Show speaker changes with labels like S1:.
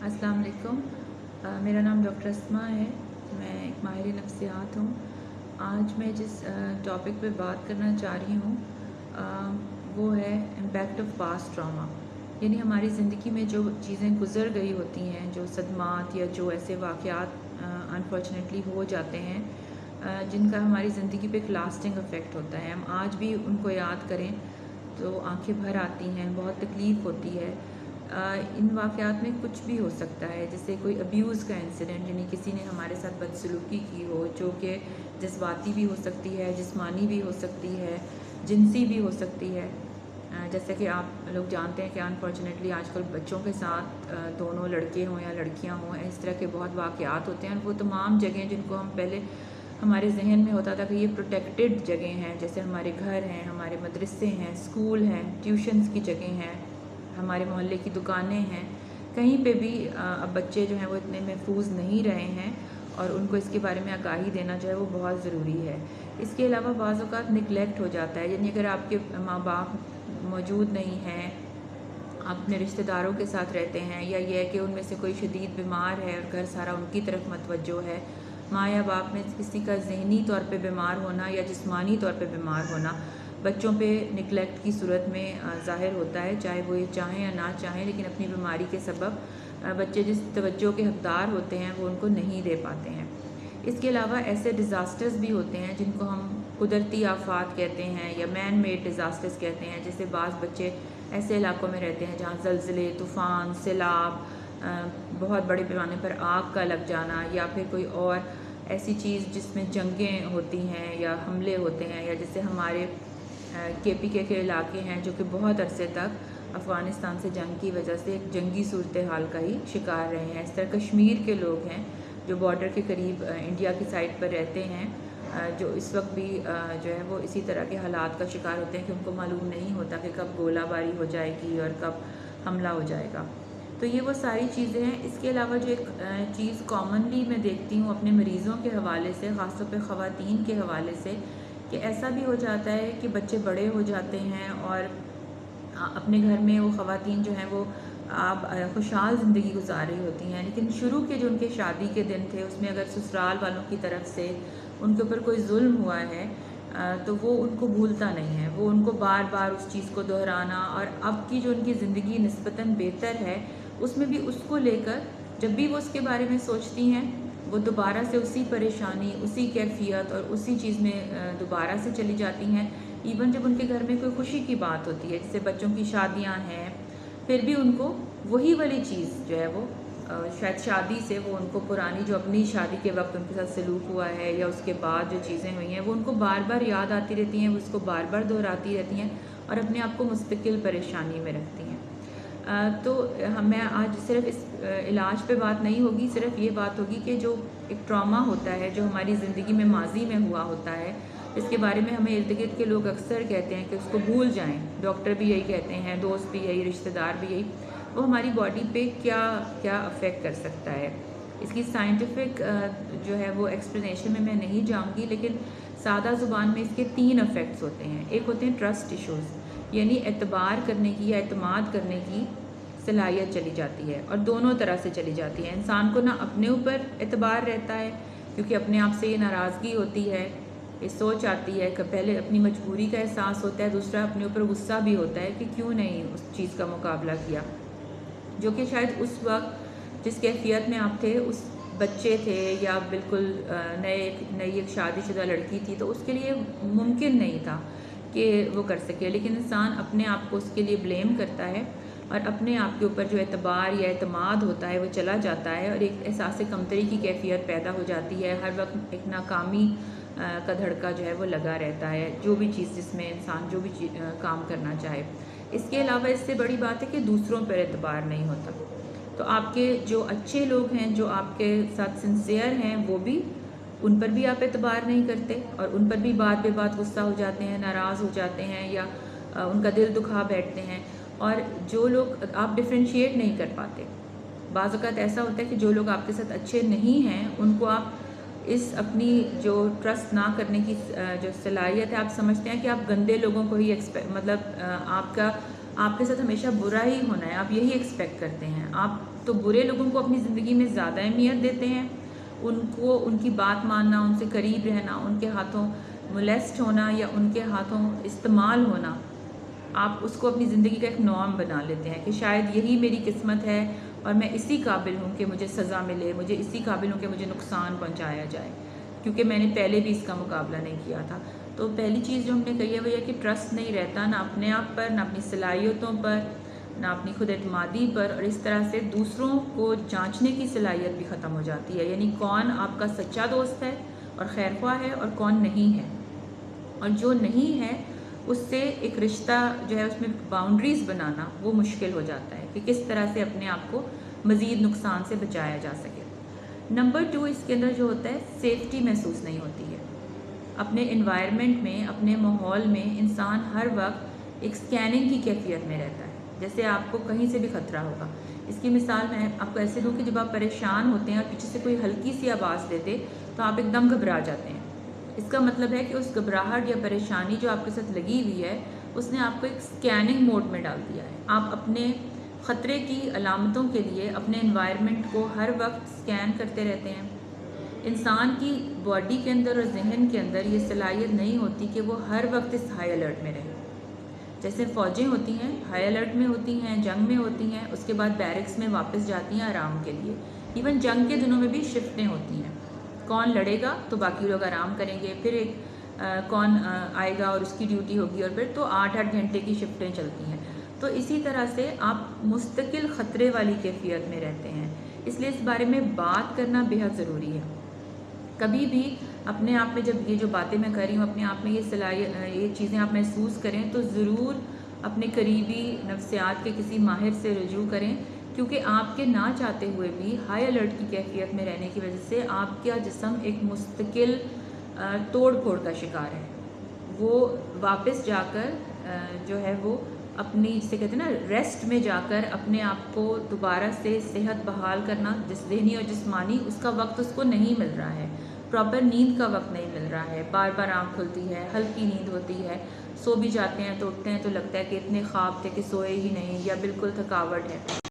S1: अस्सलाम वालेकुम। मेरा नाम डॉक्टर अस्मा है। मैं एक माहिर नफ्सियात हूँ। आज मैं जिस टॉपिक पे बात करना चाह रही हूँ वो है इम्पैक्ट ऑफ पास्ट ट्रॉमा। यानी हमारी ज़िंदगी में जो चीज़ें गुज़र गई होती हैं, जो सदमात या जो ऐसे वाक़यात अनफॉर्चुनेटली हो जाते हैं जिनका हमारी ज़िंदगी पे एक लास्टिंग इफ़ेक्ट होता है। हम आज भी उनको याद करें तो आंखें भर आती हैं, बहुत तकलीफ़ होती है। इन वाक़यात में कुछ भी हो सकता है, जैसे कोई अब्यूज़ का इंसिडेंट, यानी किसी ने हमारे साथ बदसलूकी की हो, जो कि जज्बाती भी हो सकती है, जिस्मानी भी हो सकती है, जिनसी भी हो सकती है। जैसे कि आप लोग जानते हैं कि अनफॉर्चुनेटली आजकल बच्चों के साथ दोनों लड़के हों या लड़कियां हों, इस तरह के बहुत वाक़यात होते हैं। और वो तमाम जगहें जिनको हम पहले हमारे जहन में होता था कि ये प्रोटेक्टेड जगह हैं, जैसे हमारे घर हैं, हमारे मदरसे हैं, स्कूल हैं, ट्यूशन्स की जगह हैं, हमारे मोहल्ले की दुकानें हैं, कहीं पे भी अब बच्चे जो हैं वो इतने महफूज नहीं रहे हैं और उनको इसके बारे में आगाही देना जो है वो बहुत ज़रूरी है। इसके अलावा बाज़ औक़ात निगलेक्ट हो जाता है, यानी अगर आपके माँ बाप मौजूद नहीं हैं, आप अपने रिश्तेदारों के साथ रहते हैं, या ये है कि उनमें से कोई शदीद बीमार है और घर सारा उनकी तरफ मतवज्जो है, माँ या बाप में किसी का ज़हनी तौर पे बीमार होना या जिस्मानी तौर पे बीमार होना बच्चों पे निगलेक्ट की सूरत में ज़ाहिर होता है, चाहे वो ये चाहें या ना चाहें। लेकिन अपनी बीमारी के सबब बच्चे जिस तवज्जो के हकदार होते हैं वो उनको नहीं दे पाते हैं। इसके अलावा ऐसे डिज़ास्टर्स भी होते हैं जिनको हम कुदरती आफात कहते हैं या मैन मेड डिज़ास्टर्स कहते हैं। जैसे बाज़ बच्चे ऐसे इलाकों में रहते हैं जहाँ ज़लज़ले, तूफ़ान, सैलाब, बहुत बड़े पैमाने पर आग का लग जाना, या फिर कोई और ऐसी चीज़ जिसमें जंगें होती हैं या हमले होते हैं, या जैसे हमारे KPK के इलाके हैं जो कि बहुत अरसे तक अफ़गानिस्तान से जंग की वजह से एक जंगी सूरत हाल का ही शिकार रहे हैं। इस तरह कश्मीर के लोग हैं जो बॉर्डर के करीब इंडिया की साइड पर रहते हैं, जो इस वक्त भी जो है वो इसी तरह के हालात का शिकार होते हैं कि उनको मालूम नहीं होता कि कब गोलाबारी हो जाएगी और कब हमला हो जाएगा। तो ये वो सारी चीज़ें हैं। इसके अलावा जो एक चीज़ कॉमनली मैं देखती हूँ अपने मरीज़ों के हवाले से, ख़ासतौर पे ख़वातीन के हवाले से, कि ऐसा भी हो जाता है कि बच्चे बड़े हो जाते हैं और अपने घर में वो ख़वातीन जो हैं वो आप खुशहाल ज़िंदगी गुजार रही होती हैं, लेकिन शुरू के जो उनके शादी के दिन थे उसमें अगर ससुराल वालों की तरफ से उनके ऊपर कोई जुल्म हुआ है तो वो उनको भूलता नहीं है, वो उनको बार बार उस चीज़ को दोहराना, और अब की जो उनकी ज़िंदगी निस्बतन बेहतर है उसमें भी उसको लेकर जब भी वो उसके बारे में सोचती हैं वो दोबारा से उसी परेशानी, उसी कैफियत और उसी चीज़ में दोबारा से चली जाती हैं। इवन जब उनके घर में कोई खुशी की बात होती है, जैसे बच्चों की शादियां हैं, फिर भी उनको वही वाली चीज़ जो है वो शायद शादी से वो उनको पुरानी जो अपनी शादी के वक्त उनके साथ सलूक हुआ है या उसके बाद जो चीज़ें हुई हैं वो उनको बार बार याद आती रहती हैं, वो उसको बार बार दोहराती रहती हैं और अपने आप को मुस्तकिल परेशानी में रखती हैं। तो मैं आज सिर्फ इस इलाज पे बात नहीं होगी, सिर्फ ये बात होगी कि जो एक ट्रॉमा होता है जो हमारी ज़िंदगी में माजी में हुआ होता है, इसके बारे में हमें इर्द गिर्द के लोग अक्सर कहते हैं कि उसको भूल जाएं, डॉक्टर भी यही कहते हैं, दोस्त भी यही, रिश्तेदार भी यही, वो हमारी बॉडी पे क्या क्या अफेक्ट कर सकता है। इसकी साइंटिफिक जो है वो एक्सप्लेनेशन में मैं नहीं जाऊँगी, लेकिन सादा ज़ुबान में इसके 3 अफेक्ट्स होते हैं। एक होते हैं ट्रस्ट इशूज़, यानी एतबार करने की या एतमाद करने की सलाहियत चली जाती है, और दोनों तरह से चली जाती है। इंसान को ना अपने ऊपर एतबार रहता है क्योंकि अपने आप से ये नाराज़गी होती है, ये सोच आती है कि पहले अपनी मजबूरी का एहसास होता है, दूसरा अपने ऊपर गुस्सा भी होता है कि क्यों नहीं उस चीज़ का मुकाबला किया, जो कि शायद उस वक्त जिस कैफियत में आप थे, उस बच्चे थे या बिल्कुल नई एक शादीशुदा लड़की थी, तो उसके लिए मुमकिन नहीं था कि वो कर सके। लेकिन इंसान अपने आप को उसके लिए ब्लेम करता है और अपने आप के ऊपर जो एतबार या एतमाद होता है वो चला जाता है, और एक एहसास कमतरी की कैफियत पैदा हो जाती है। हर वक्त एक नाकामी का धड़का जो है वो लगा रहता है, जो भी चीज़ जिसमें इंसान जो भी काम करना चाहे। इसके अलावा इससे बड़ी बात है कि दूसरों पर एतबार नहीं होता, तो आपके जो अच्छे लोग हैं, जो आपके साथ सिंसियर हैं, वो भी, उन पर भी आप एतबार नहीं करते और उन पर भी बात पे बात गुस्सा हो जाते हैं, नाराज़ हो जाते हैं, या उनका दिल दुखा बैठते हैं। और जो लोग आप डिफ्रेंशिएट नहीं कर पाते, बाज़ औक़ात ऐसा होता है कि जो लोग आपके साथ अच्छे नहीं हैं उनको आप इस अपनी जो ट्रस्ट ना करने की जो सलाहियत है, आप समझते हैं कि आप गंदे लोगों को ही मतलब آپ کے ساتھ ہمیشہ برا ہی ہونا ہے، آپ یہی ایکسپیکٹ کرتے ہیں. آپ تو برے لوگوں کو اپنی زندگی میں زیادہ اہمیت دیتے ہیں، ان کو ان کی بات ماننا، ان سے قریب رہنا، ان کے ہاتھوں مولیسٹ ہونا یا ان کے ہاتھوں استعمال ہونا، آپ اس کو اپنی زندگی کا ایک نارم بنا لیتے ہیں کہ شاید یہی میری قسمت ہے اور میں اسی قابل ہوں کہ مجھے سزا ملے، مجھے اسی قابل ہوں کہ مجھے نقصان پہنچایا جائے، کیونکہ میں نے پہلے بھی اس کا مقابلہ نہیں کیا تھا. تو پہلی چیز جو ہم نے کہی ہے وہ یہ کہ ٹرسٹ نہیں رہتا، نہ اپنے آپ پر، نہ اپنی صلاحیتوں پر، نہ اپنی خود اعتمادی پر، اور اس طرح سے دوسروں کو جانچنے کی صلاحیت بھی ختم ہو جاتی ہے. یعنی کون آپ کا سچا دوست ہے اور خیر خواہ ہے اور کون نہیں ہے، اور جو نہیں ہے اس سے ایک رشتہ جو ہے اس میں باؤنڈریز بنانا وہ مشکل ہو جاتا ہے کہ کس طرح سے اپنے آپ کو مزید نقصان سے بچایا جا سکے. نمبر 2، اس کے اندر جو ہوتا ہے سیفٹی محسوس نہیں ہوتی ہے. اپنے انوائرمنٹ میں، اپنے ماحول میں انسان ہر وقت ایک سکیننگ کی کیفیت میں رہتا ہے، جیسے آپ کو کہیں سے بھی خطرہ ہوگا. اس کی مثال میں آپ کو ایسے دوں کہ جب آپ پریشان ہوتے ہیں اور پیچھے سے کوئی ہلکی سی آواز دیتے تو آپ ایک دم گھبرا جاتے ہیں. اس کا مطلب ہے کہ اس گھبراہٹ یا پریشانی جو آپ کے ساتھ لگی ہوئی ہے اس نے آپ کو ایک سکیننگ موڈ میں ڈال دیا ہے. آپ اپنے خطرے کی علامتوں کے لیے اپنے انوائرمنٹ کو ہر وقت سکین کرتے رہتے ہیں. انسان کی باڈی کے اندر اور ذہن کے اندر یہ صلاحیت نہیں ہوتی کہ وہ ہر وقت اس ہائی الرٹ میں رہے. جیسے فوجیں ہوتی ہیں ہائی الرٹ میں ہوتی ہیں، جنگ میں ہوتی ہیں، اس کے بعد بیرکس میں واپس جاتی ہیں آرام کے لیے. ایون جنگ کے دنوں میں بھی شفٹیں ہوتی ہیں، کون لڑے گا تو باقی لوگ آرام کریں گے، پھر ایک کون آئے گا اور اس کی ڈیوٹی ہوگی، اور پھر تو 8-8 گھنٹے کی شفٹیں چلتی ہیں. تو اسی طرح سے آپ مستقل خطرے والی کیفیت میں رہتے ہیں. اس لیے اس بارے میں بات کرنا بہت ضروری ہے. کبھی بھی اپنے آپ میں جب یہ جو باتیں میں کر رہی ہوں اپنے آپ میں یہ چیزیں آپ محسوس کریں تو ضرور اپنے قریبی نفسیات کے کسی ماہر سے رجوع کریں، کیونکہ آپ کے نہ چاہتے ہوئے بھی ہائی الرٹ کی کیفیت میں رہنے کی وجہ سے آپ کا جسم ایک مستقل توڑ پھوڑ کا شکار ہے. وہ واپس جا کر جو ہے وہ اپنی جسے کہتے ہیں نا ریسٹ میں جا کر اپنے آپ کو دوبارہ سے صحت بحال کرنا، ذہنی اور جسمانی، اس کا وقت اس کو نہیں مل رہا ہے. پراپر نیند کا وقت نہیں مل رہا ہے، بار بار آنکھ کھلتی ہے، ہلکی نیند ہوتی ہے، سو بھی جاتے ہیں تو اٹھتے ہیں تو لگتا ہے کہ اتنے خواب تھے کہ سوئے ہی نہیں، یا بالکل تھکاوٹ ہے.